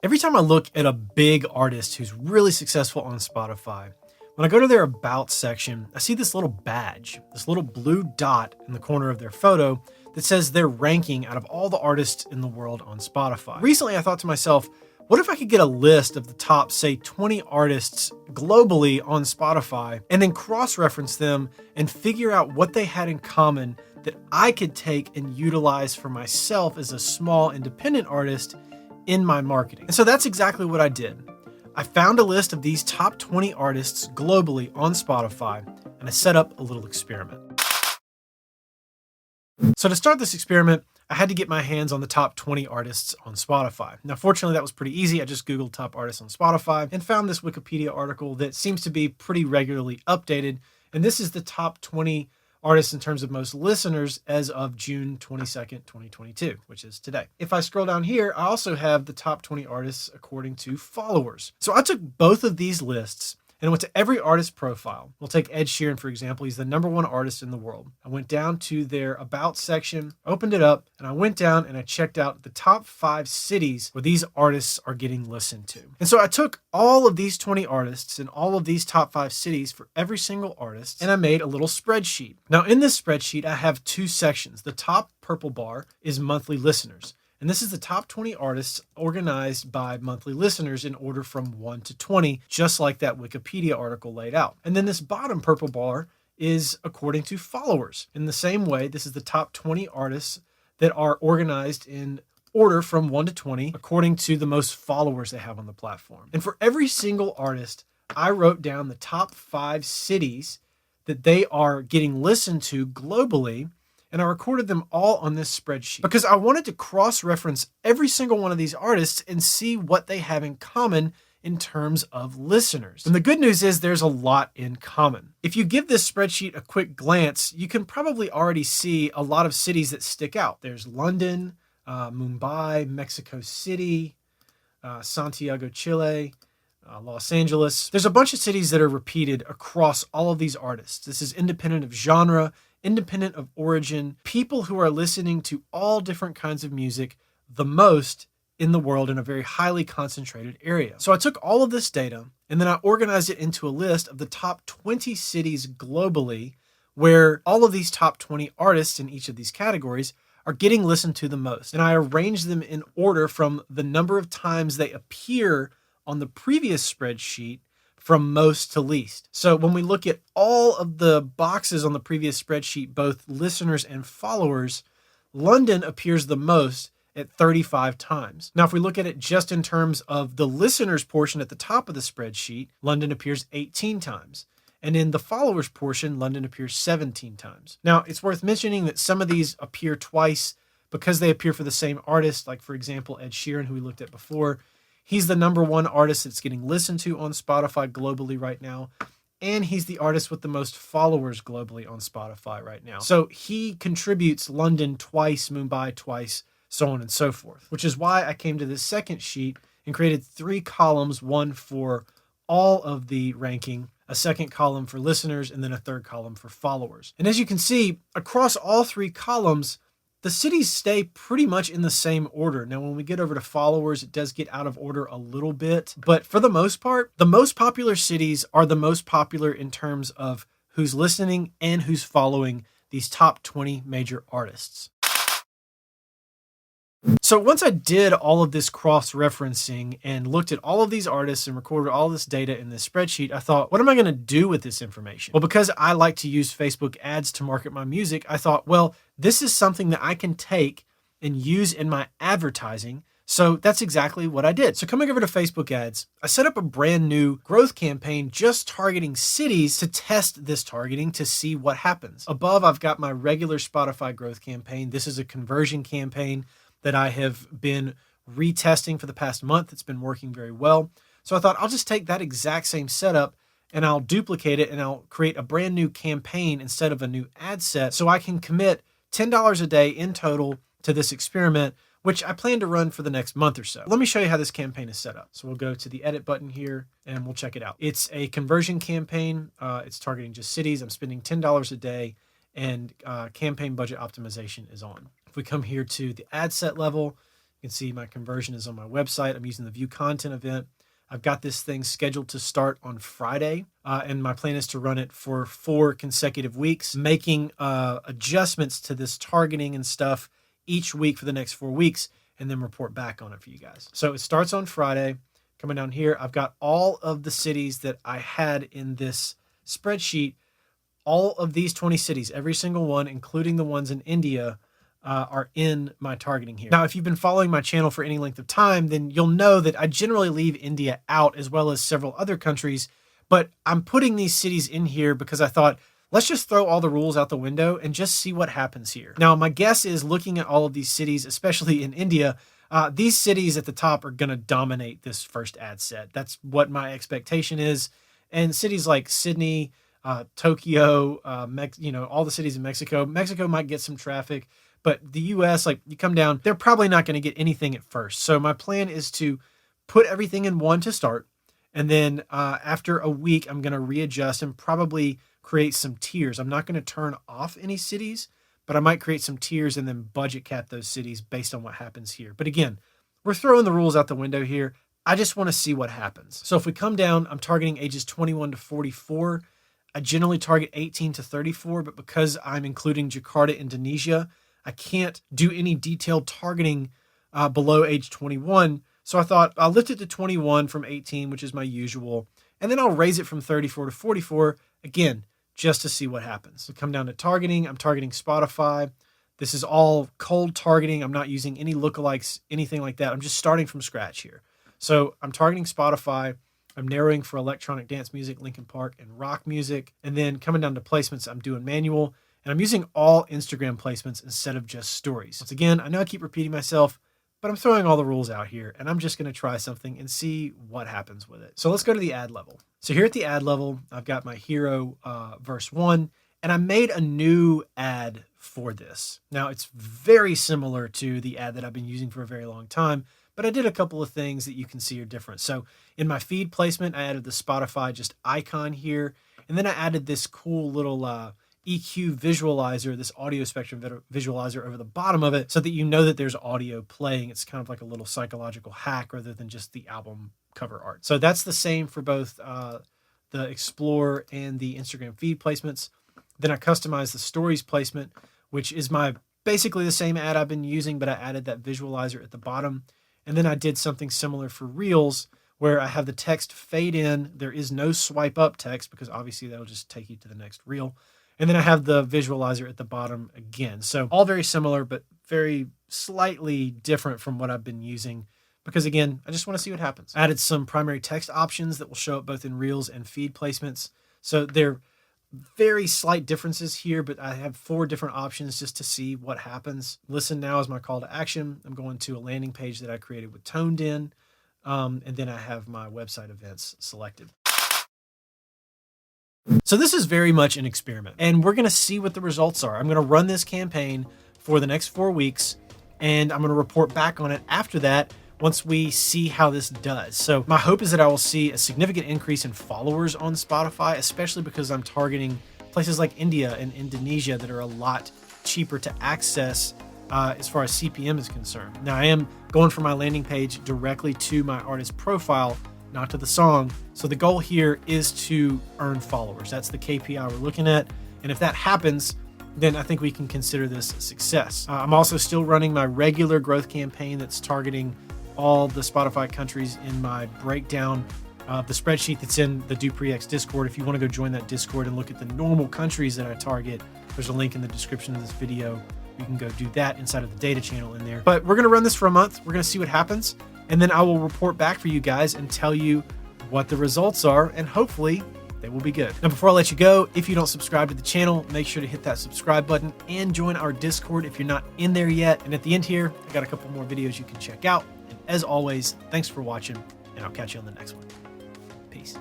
Every time I look at a big artist who's really successful on Spotify, when I go to their About section, I see this little badge, this little blue dot in the corner of their photo that says their ranking out of all the artists in the world on Spotify. Recently, I thought to myself, what if I could get a list of the top, say, 20 artists globally on Spotify and then cross-reference them and figure out what they had in common that I could take and utilize for myself as a small independent artist in my marketing. And so that's exactly what I did. I found a list of these top 20 artists globally on Spotify, and I set up a little experiment. So to start this experiment, I had to get my hands on the top 20 artists on Spotify. Now, fortunately, that was pretty easy. I just Googled top artists on Spotify and found this Wikipedia article that seems to be pretty regularly updated. And this is the top 20 artists in terms of most listeners as of June 22nd, 2022, which is today. If I scroll down here, I also have the top 20 artists according to followers. So I took both of these lists and I went to every artist profile. We'll take Ed Sheeran, for example. He's the #1 artist in the world. I went down to their About section, opened it up, and I went down and I checked out the top 5 cities where these artists are getting listened to. And so I took all of these 20 artists and all of these top 5 cities for every single artist, and I made a little spreadsheet. Now, in this spreadsheet, I have 2 sections. The top purple bar is monthly listeners. And this is the top 20 artists organized by monthly listeners in order from 1 to 20, just like that Wikipedia article laid out. And then this bottom purple bar is according to followers. In the same way, this is the top 20 artists that are organized in order from 1 to 20, according to the most followers they have on the platform. And for every single artist, I wrote down the top 5 cities that they are getting listened to globally, and I recorded them all on this spreadsheet because I wanted to cross-reference every single one of these artists and see what they have in common in terms of listeners. And the good news is there's a lot in common. If you give this spreadsheet a quick glance, you can probably already see a lot of cities that stick out. There's London, Mumbai, Mexico City, Santiago, Chile, Los Angeles. There's a bunch of cities that are repeated across all of these artists. This is independent of genre, independent of origin, people who are listening to all different kinds of music the most in the world in a very highly concentrated area. So I took all of this data and then I organized it into a list of the top 20 cities globally where all of these top 20 artists in each of these categories are getting listened to the most. And I arranged them in order from the number of times they appear on the previous spreadsheet from most to least. So when we look at all of the boxes on the previous spreadsheet, both listeners and followers, London appears the most at 35 times. Now, if we look at it just in terms of the listeners portion at the top of the spreadsheet, London appears 18 times. And in the followers portion, London appears 17 times. Now, it's worth mentioning that some of these appear twice because they appear for the same artist. Like, for example, Ed Sheeran, who we looked at before. He's the #1 artist that's getting listened to on Spotify globally right now. And he's the artist with the most followers globally on Spotify right now. So he contributes London twice, Mumbai twice, so on and so forth. Which is why I came to this second sheet and created 3 columns, one for all of the ranking, a second column for listeners, and then a third column for followers. And as you can see, across all 3 columns, the cities stay pretty much in the same order. Now, when we get over to followers, it does get out of order a little bit. But for the most part, the most popular cities are the most popular in terms of who's listening and who's following these top 20 major artists. So once I did all of this cross-referencing and looked at all of these artists and recorded all this data in this spreadsheet, I thought, what am I going to do with this information? Well, because I like to use Facebook ads to market my music, I thought, well, this is something that I can take and use in my advertising. So that's exactly what I did. So coming over to Facebook ads, I set up a brand new growth campaign just targeting cities to test this targeting to see what happens. Above, I've got my regular Spotify growth campaign. This is a conversion campaign that I have been retesting for the past month. It's been working very well. So I thought I'll just take that exact same setup and I'll duplicate it and I'll create a brand new campaign instead of a new ad set so I can commit $10 a day in total to this experiment, which I plan to run for the next month or so. Let me show you how this campaign is set up. So we'll go to the edit button here and we'll check it out. It's a conversion campaign. It's targeting just cities. I'm spending $10 a day and campaign budget optimization is on. If we come here to the ad set level, You can see my conversion is on my website. I'm using the view content event. I've got this thing scheduled to start on Friday, and my plan is to run it for 4 consecutive weeks, making adjustments to this targeting and stuff each week for the next 4 weeks, and then report back on it for you guys. So it starts on Friday. Coming down here, I've got all of the cities that I had in this spreadsheet. All of these 20 cities, every single one, including the ones in India, are in my targeting here. Now, if you've been following my channel for any length of time, then you'll know that I generally leave India out as well as several other countries, but I'm putting these cities in here because I thought, let's just throw all the rules out the window and just see what happens here. Now, my guess is looking at all of these cities, especially in India, these cities at the top are going to dominate this first ad set. That's what my expectation is. And cities like Sydney, Tokyo, all the cities in Mexico. Mexico might get some traffic, but the US, like you come down, they're probably not going to get anything at first. So my plan is to put everything in one to start. And then after a week, I'm going to readjust and probably create some tiers. I'm not going to turn off any cities, but I might create some tiers and then budget cap those cities based on what happens here. But again, we're throwing the rules out the window here. I just want to see what happens. So if we come down, I'm targeting ages 21 to 44. I generally target 18 to 34, but because I'm including Jakarta, Indonesia, I can't do any detailed targeting below age 21. So I thought I'll lift it to 21 from 18, which is my usual. And then I'll raise it from 34 to 44, again, just to see what happens. So come down to targeting. I'm targeting Spotify. This is all cold targeting. I'm not using any lookalikes, anything like that. I'm just starting from scratch here. So I'm targeting Spotify. I'm narrowing for electronic dance music, Linkin Park, and rock music. And then coming down to placements, I'm doing manual. And I'm using all Instagram placements instead of just stories. Once again, I know I keep repeating myself, but I'm throwing all the rules out here, and I'm just going to try something and see what happens with it. So let's go to the ad level. So here at the ad level, I've got my hero verse 1, and I made a new ad for this. Now, it's very similar to the ad that I've been using for a very long time, but I did a couple of things that you can see are different. So in my feed placement, I added the Spotify just icon here, and then I added this cool little EQ visualizer, this audio spectrum visualizer over the bottom of it so that you know that there's audio playing. It's kind of like a little psychological hack rather than just the album cover art. So that's the same for both the Explore and the Instagram feed placements. Then I customized the stories placement, which is basically the same ad I've been using, but I added that visualizer at the bottom. And then I did something similar for Reels where I have the text fade in. There is no swipe up text because obviously that'll just take you to the next reel. And then I have the visualizer at the bottom again. So all very similar, but very slightly different from what I've been using because again, I just want to see what happens. I added some primary text options that will show up both in Reels and feed placements. So they're very slight differences here, but I have 4 different options just to see what happens. Listen now is my call to action. I'm going to a landing page that I created with Toned in. And then I have my website events selected. So this is very much an experiment, and we're going to see what the results are. I'm going to run this campaign for the next 4 weeks, and I'm going to report back on it after that once we see how this does. So my hope is that I will see a significant increase in followers on Spotify, especially because I'm targeting places like India and Indonesia that are a lot cheaper to access as far as CPM is concerned. Now I am going from my landing page directly to my artist profile, not to the song. So the goal here is to earn followers. That's the KPI we're looking at. And if that happens, then I think we can consider this a success. I'm also still running my regular growth campaign that's targeting all the Spotify countries in my breakdown of the spreadsheet that's in the DuPree X Discord. If you want to go join that Discord and look at the normal countries that I target, there's a link in the description of this video. You can go do that inside of the data channel in there. But we're going to run this for a month. We're going to see what happens. And then I will report back for you guys and tell you what the results are. And hopefully they will be good. Now, before I let you go, if you don't subscribe to the channel, make sure to hit that subscribe button and join our Discord if you're not in there yet. And at the end here, I got a couple more videos you can check out. And as always, thanks for watching, and I'll catch you on the next one. Peace.